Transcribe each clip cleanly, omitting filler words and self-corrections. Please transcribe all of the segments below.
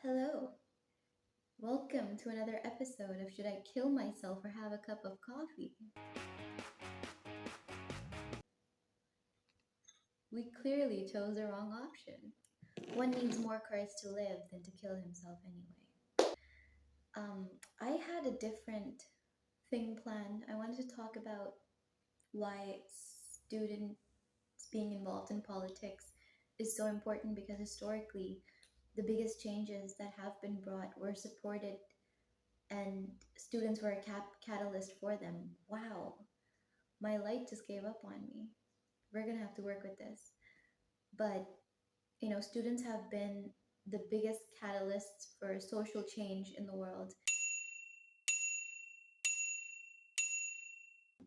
Hello, welcome to another episode of Should I Kill Myself or Have a Cup of Coffee? We clearly chose the wrong option. One needs more courage to live than to kill himself anyway. Um, I had a different thing planned. I wanted to talk about why students being involved in politics is so important because historically, the biggest changes that have been brought were supported and students were a catalyst for them. Wow, my light just gave up on me. We're gonna have to work with this. But, students have been the biggest catalysts for social change in the world.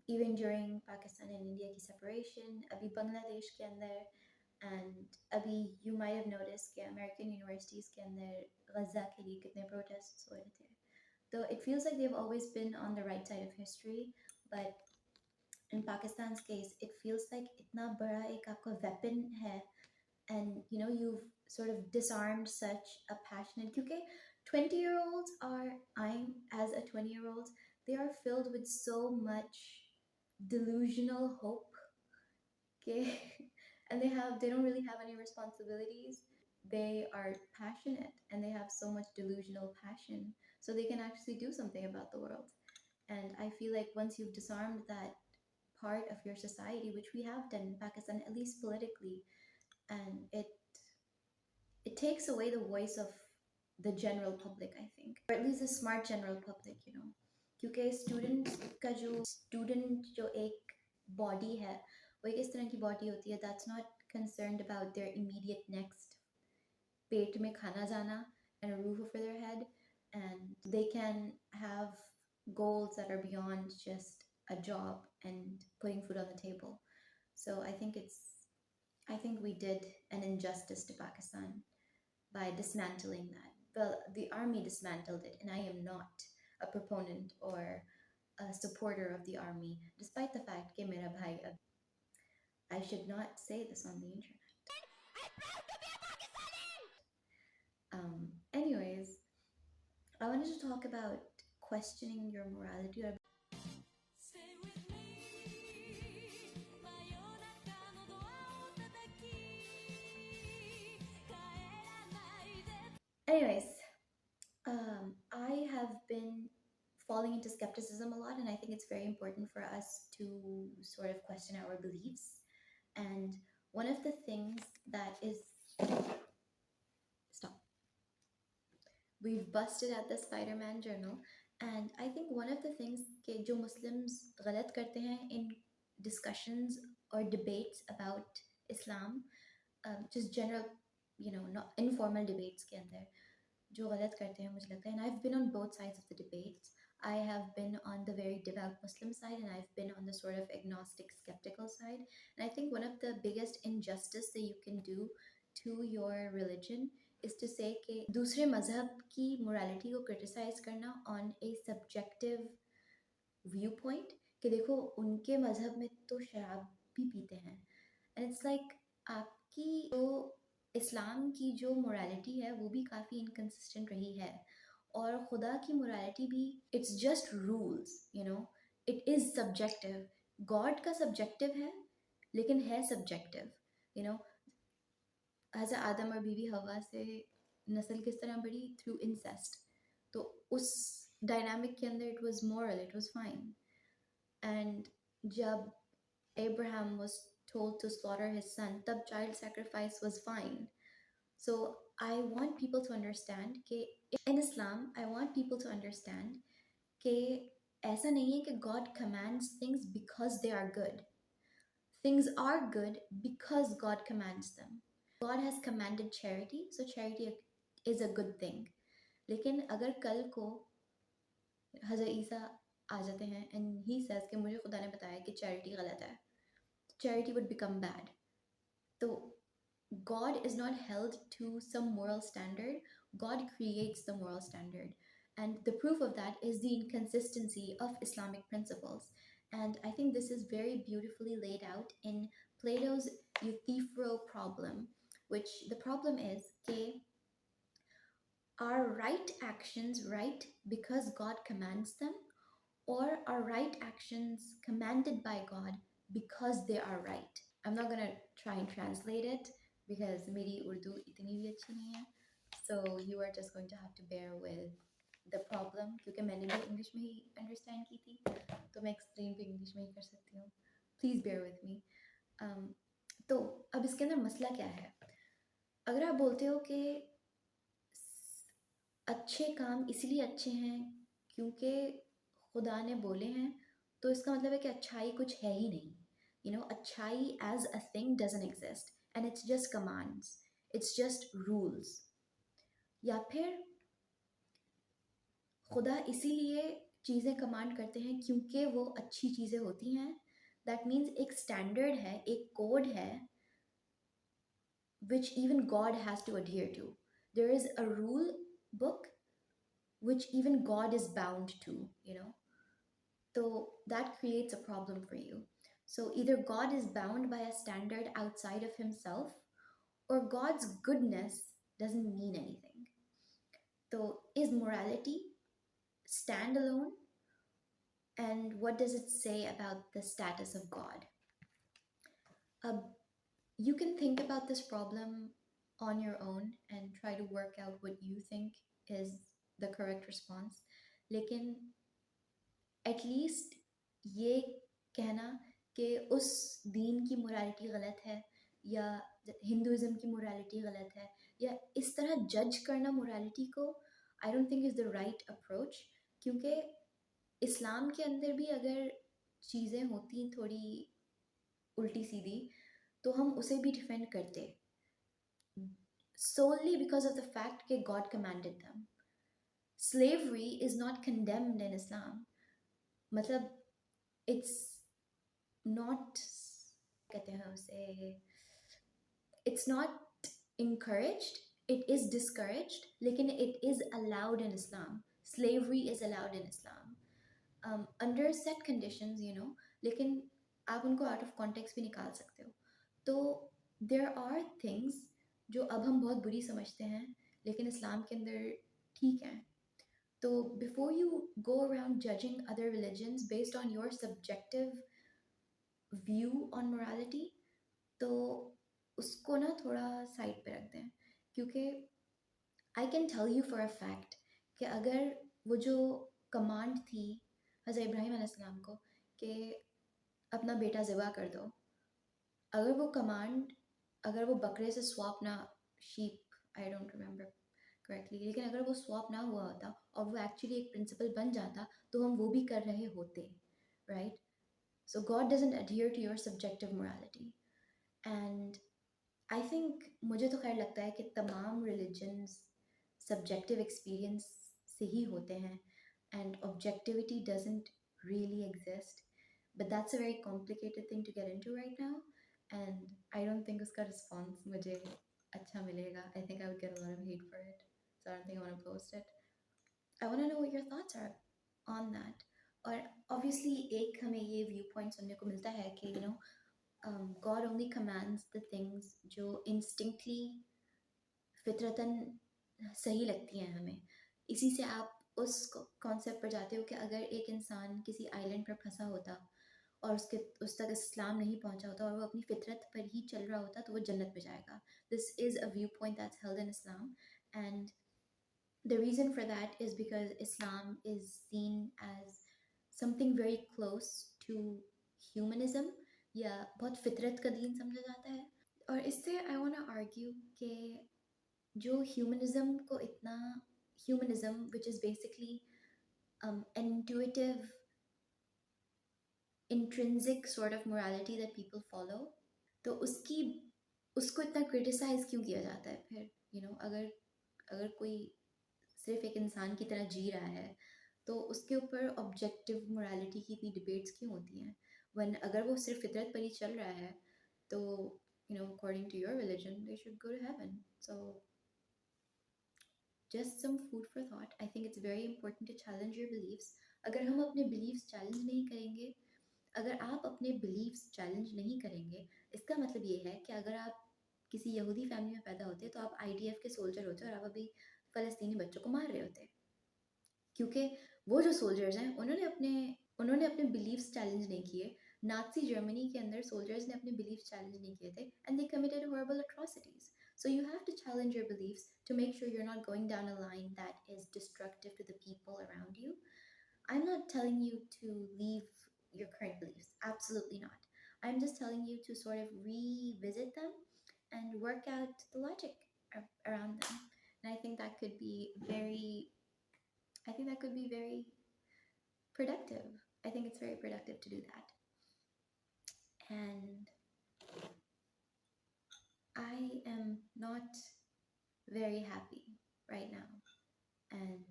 Even during Pakistan and India की separation, अभी बांग्लादेश के अंदर, and अभी you might have noticed कि American universities के अंदर गज़ा के लिए कितने protests हो रहे थे. Though it feels like they've always been on the right side of history, but in Pakistan's case, it feels like इतना बड़ा एक आपका weapon है, and you've sort of disarmed such a passionate. Because 20-year-olds are, I'm as a 20-year-old, they are filled with so much delusional hope. Okay, and they don't really have any responsibilities. They are passionate and they have so much delusional passion, so they can actually do something about the world. And I feel like once you've disarmed that part of your society, which we have done in Pakistan, at least politically, and it takes away the voice of the general public, I think, or at least the smart general public. क्योंकि student जो एक body है वो एक इस तरह की body होती है that's not concerned about their immediate next पेट में खाना जाना and a roof over their head, and they can have goals that are beyond just a job and putting food on the table. So I think we did an injustice to Pakistan by dismantling that. The army dismantled it, and I am not a proponent or a supporter of the army, despite the fact that mera bhai, I should not say this on the internet. Anyways, I wanted to talk about questioning your morality. Anyways, I have been falling into skepticism a lot, and I think it's very important for us to sort of question our beliefs. And one of the things that is stop. We've busted at the Spider-Man journal, and I think one of the things कि जो Muslims गलत करते हैं in discussions or debates about Islam, just general, not informal debates के अंदर जो गलत करते हैं मुझे लगता है, and I've been on both sides of the debates. I have been on the very devout Muslim side, and I've been on the sort of agnostic, skeptical side. And I think one of the biggest injustice that you can do to your religion is to say कि दूसरे मज़हब की morality को criticize करना on a subjective viewpoint कि देखो उनके मज़हब में तो शराब भी पीते हैं, and it's like आपकी जो इस्लाम की जो मोरालिटी है वो भी काफ़ी इनकन्सिस्टेंट रही है, और खुदा की मोरालिटी भी it's just rules, it is subjective. God का सब्जेक्टिव है लेकिन है सब्जेक्टिव. हज़रत आदम और बीवी हवा से नस्ल किस तरह बढ़ी? Through incest. तो उस डायनामिक के अंदर it was moral, it was fine. And जब Abraham was told to slaughter his son, tab child sacrifice was fine. So I want people to understand that in Islam, I want people to understand that ऐसा नहीं है कि God commands things because they are good. Things are good because God commands them. God has commanded charity, so charity is a good thing. लेकिन अगर कल को हज़रत ईसा आ जाते हैं and he says कि मुझे खुदा ने बताया कि charity गलत है, charity would become bad. So God is not held to some moral standard. God creates the moral standard. And the proof of that is the inconsistency of Islamic principles. And I think this is very beautifully laid out in Plato's Euthyphro problem, which the problem is that Are right actions right because God commands them, or are right actions commanded by God because they are right? I'm not gonna try and translate it because मेरी उर्दू इतनी भी अच्छी नहीं है. So you are just going to have to bear with the problem क्योंकि मैंने भी English में ही अंडरस्टैंड की थी तो मैं एक्सप्लेन भी इंग्लिश में ही कर सकती हूँ. Please bear with me. तो अब इसके अंदर मसला क्या है? अगर आप बोलते हो कि अच्छे काम इसलिए अच्छे हैं क्योंकि खुदा ने बोले हैं, तो इसका मतलब है कि अच्छाई कुछ है ही नहीं. अच्छाई as a thing doesn't exist and it's just commands, it's just rules. या फिर खुदा इसीलिए चीज़ें कमांड करते हैं क्योंकि वो अच्छी चीज़ें होती हैं. दैट मीन्स एक स्टैंडर्ड है, एक कोड है which even God has to adhere to. There is a rule book which even God is bound to. So that creates a problem for you. So either God is bound by a standard outside of himself, or God's goodness doesn't mean anything. So is morality standalone? And what does it say about the status of God? Uh, you can think about this problem on your own and try to work out what you think is the correct response. लेकिन at least ये कहना कि उस दीन की morality गलत है या Hinduism की मोरालिटी गलत है या इस तरह जज करना मोरालिटी को, आई don't think is the right approach. क्योंकि इस्लाम के अंदर भी अगर चीज़ें होती थोड़ी उल्टी सीधी तो हम उसे भी डिफेंड करते solely because of the fact that God commanded them. Slavery is not condemned in Islam. मतलब it's not, कहते हैं उसे, it's not encouraged, it is discouraged, लेकिन it is allowed in Islam. Slavery is allowed in Islam. Under set conditions. लेकिन आप उनको out of context भी निकाल सकते हो. तो there are things जो अब हम बहुत बुरी समझते हैं लेकिन इस्लाम के अंदर ठीक हैं. तो before you go around judging other religions based on your subjective view on morality, तो उसको ना थोड़ा साइड पे रख दें. क्योंकि I can tell you for a fact कि अगर वो जो कमांड थी हज़रत इब्राहीम अलैहिस्सलाम को कि अपना बेटा ज़िबा कर दो, अगर वो कमांड, अगर वो बकरे से स्वैप ना, sheep, I don't remember correctly, लेकिन अगर वो स्वैप ना हुआ होता और वो एक्चुअली एक प्रिंसिपल बन जाता तो हम वो भी कर रहे होते, right? So God doesn't adhere to your subjective morality. And I think, मुझे तो खैर लगता है कि तमाम रिलीजन्स सब्जेक्टिव एक्सपीरियंस से ही होते हैं and objectivity doesn't really exist. But that's a very complicated thing to get into right now and I don't think उसका रिस्पॉन्स मुझे अच्छा मिलेगा. I think I would get a lot of hate for it, so I don't think I want to post it. I want to know what your thoughts are on that. और obviously एक हमें ये view point सुनने को मिलता है कि God only commands the things जो instinctly फितरतन सही लगती हैं हमें. इसी से आप उस कॉन्सेप्ट पर जाते हो कि अगर एक इंसान किसी आइलैंड पर फंसा होता और उस तक इस्लाम नहीं पहुंचा होता और वो अपनी फितरत पर ही चल रहा होता तो वो जन्नत में जाएगा. This is a view point that's held in Islam and the reason for that is because Islam is seen as something very close to humanism, या बहुत फितरत का दीन समझा जाता है. और इससे आई वांट टू आर्ग्यू कि जो ह्यूमनिज्म को इतना, humanism which is basically an intuitive intrinsic sort of morality that people follow, तो उसको इतना क्रिटिसाइज क्यों किया जाता है फिर? अगर अगर कोई सिर्फ एक इंसान की तरह जी रहा है तो उसके ऊपर ऑब्जेक्टिव मोरालिटी की इतनी डिबेट्स क्यों होती हैं? वन अगर वो सिर्फ फितरत पर ही चल रहा है तो according to your religion they should go to heaven. So just some food for thought. I think it's very important to challenge your beliefs. अगर हम अपने beliefs challenge नहीं करेंगे, अगर आप अपने beliefs challenge नहीं करेंगे, इसका मतलब ये है कि अगर आप किसी यहूदी फैमिली में पैदा होते तो आप IDF के सोल्जर होते और आप अभी फ़लस्तीनी बच्चों को मार रहे होते, क्योंकि वो जो सोल्जर्स हैं उन्होंने अपने बिलीव्स चैलेंज नहीं किए। नाज़ी जर्मनी के अंदर सोल्जर्स ने अपने बिलीव्स चैलेंज नहीं किए थे, and they committed horrible atrocities. So you have to challenge your beliefs to make sure you're not going down a line that is destructive to the people around you. I'm not telling you to leave your current beliefs. Absolutely not. I'm just telling you to sort of revisit them and work out the logic around them. And I think that could be very productive. I think it's very productive to do that. And I am not very happy right now. And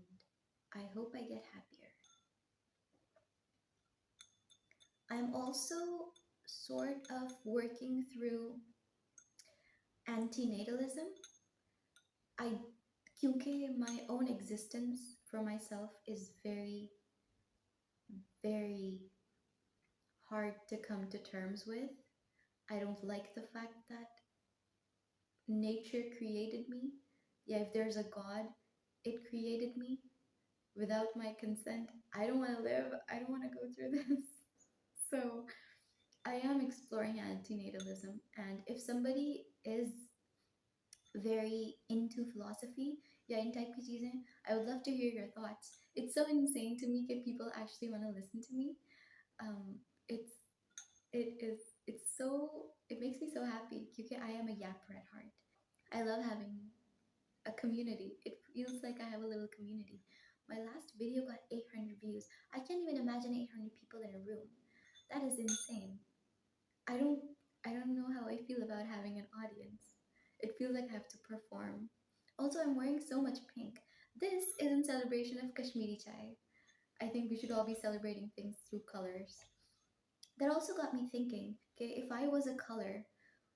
I hope I get happier. I'm also sort of working through antinatalism. I क्योंकि my own existence for myself is very, very hard to come to terms with. I don't like the fact that nature created me. Yeah, if there's a God, it created me without my consent. I don't want to live. I don't want to go through this. So I am exploring antinatalism. And if somebody is very into philosophy, yeah, in type की चीज़ें, I would love to hear your thoughts. It's so insane to me that people actually want to listen to me. Um, it's it makes me so happy because I am a yapper at heart. I love having a community. It feels like I have a little community. My last video got 800 views. I can't even imagine 800 people in a room. That is insane. I don't I don't know how I feel about having an audience. It feels like I have to perform. Also, I'm wearing so much pink. This is in celebration of Kashmiri chai. I think we should all be celebrating things through colors. That also got me thinking, okay, if I was a color,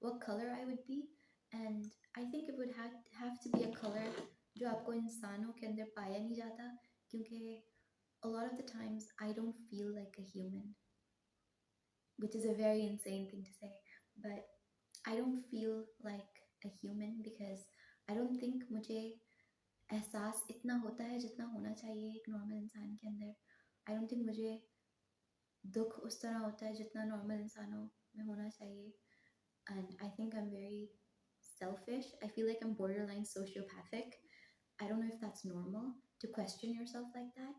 what color I would be? And I think it would have to be a color जो आपको इंसानों के अंदर पाया नहीं जाता, क्योंकि a lot of the times I don't feel like a human, which is a very insane thing to say, but I don't feel like a human because I don't think मुझे एहसास इतना होता है जितना होना चाहिए एक नॉर्मल इंसान के अंदर. I don't think मुझे दुख उस तरह होता है जितना नॉर्मल इंसानों में होना चाहिए. And I think I'm very selfish. I feel like I'm borderline sociopathic. I don't know if that's normal to question yourself like that,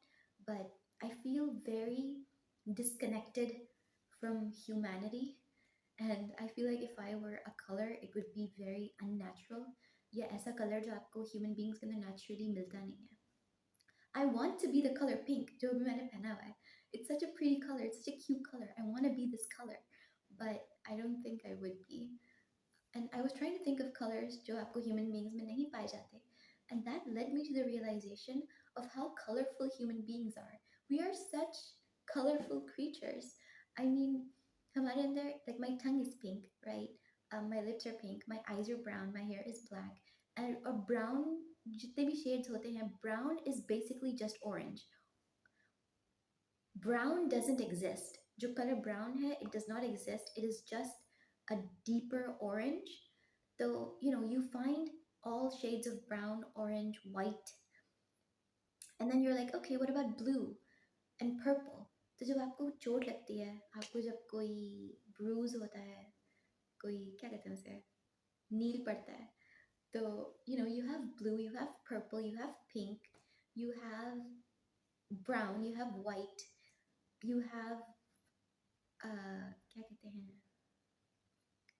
but I feel very disconnected from humanity. And I feel like if I were a color, it would be very unnatural. या ऐसा color जो आपको human beings के अंदर naturally मिलता नहीं है. I want to be the color pink, जो भी मैंने पहना हुआ है. It's such a pretty color. It's such a cute color. I want to be this color, but I don't think I would be. And I was trying to think of colors जो आपको human beings में नहीं पाए जाते. And that led me to the realization of how colorful human beings are. We are such colorful creatures. I mean, हमारे अंदर, like my tongue is pink, right? My lips are pink, my eyes are brown, my hair is black. And a brown, जितने भी shades होते हैं, brown is basically just orange. Brown doesn't exist. जो color brown है, it does not exist. It is just a deeper orange. Though, you find all shades of brown, orange, white, and then you're like, okay, what about blue and purple? तो जब आपको चोट लगती है, आपको जब कोई ब्रूज होता है, कोई क्या कहते हैं उसे, नील पड़ता है, तो you have blue, you have purple, you have pink, you have brown, you have white, you have क्या कहते हैं,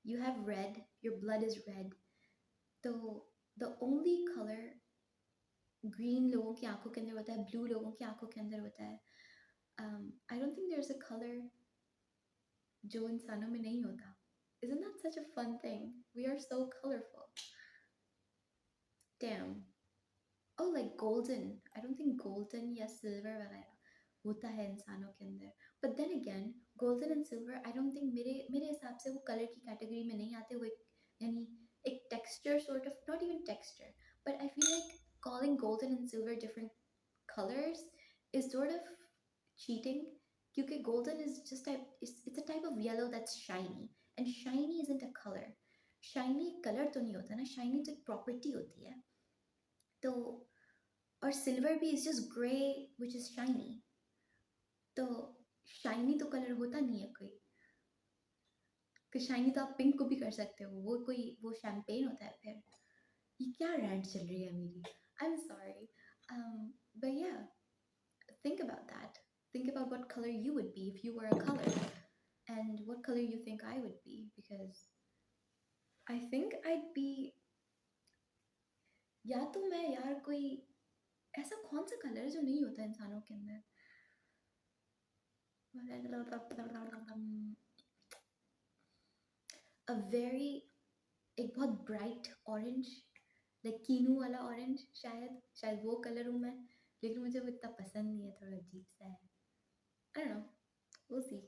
you have red, your blood is red. तो the only color green लोगों की आंखों के अंदर होता है, blue लोगों की आंखों के अंदर होता है. I don't think there's a color जो इंसानों में नहीं होता. Isn't that such a fun thing? We are so colorful. Damn. Oh, like golden. I don't think golden या silver वगैरह होता है इंसानों के अंदर. But then again, golden and silver, I don't think मेरे हिसाब से वो color की category में नहीं आते. वो यानी एक texture sort of, not even texture, but I feel like calling golden and silver different colors is sort of cheating. Because golden is just it's a type of yellow that's shiny, and shiny isn't a color. Shiny color तो नहीं होता ना, shiny तो एक property होती है. तो और सिल्वर भी is just grey which is shiny. तो शाइनी तो कलर होता नहीं है कोई, कि शाइनी तो आप पिंक को भी कर सकते हो, वो कोई वो शैम्पेन होता है फिर। ये क्या रैंट चल रही है मेरी, आई एम सॉरी। बट या, think about that. Think about what color you would be if you were a color, and what color you think I would be, because I think I'd be, या तो मैं यार कोई ऐसा कौन सा colour है जो नहीं होता इंसानों के अंदर, a very, एक बहुत ब्राइट ऑरेंज, लाइक कीनू वाला ऑरेंज, शायद शायद वो कलर हूँ मैं, लेकिन मुझे वो इतना पसंद नहीं है, थोड़ा अजीब सा है। I don't know, we'll see.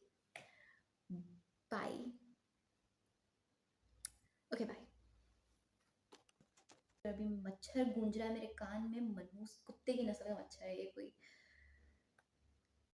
Bye. Okay, bye. अभी मच्छर गूंज रहा है मेरे कान में, मनूस कुत्ते की नस्ल का मच्छर है ये कोई।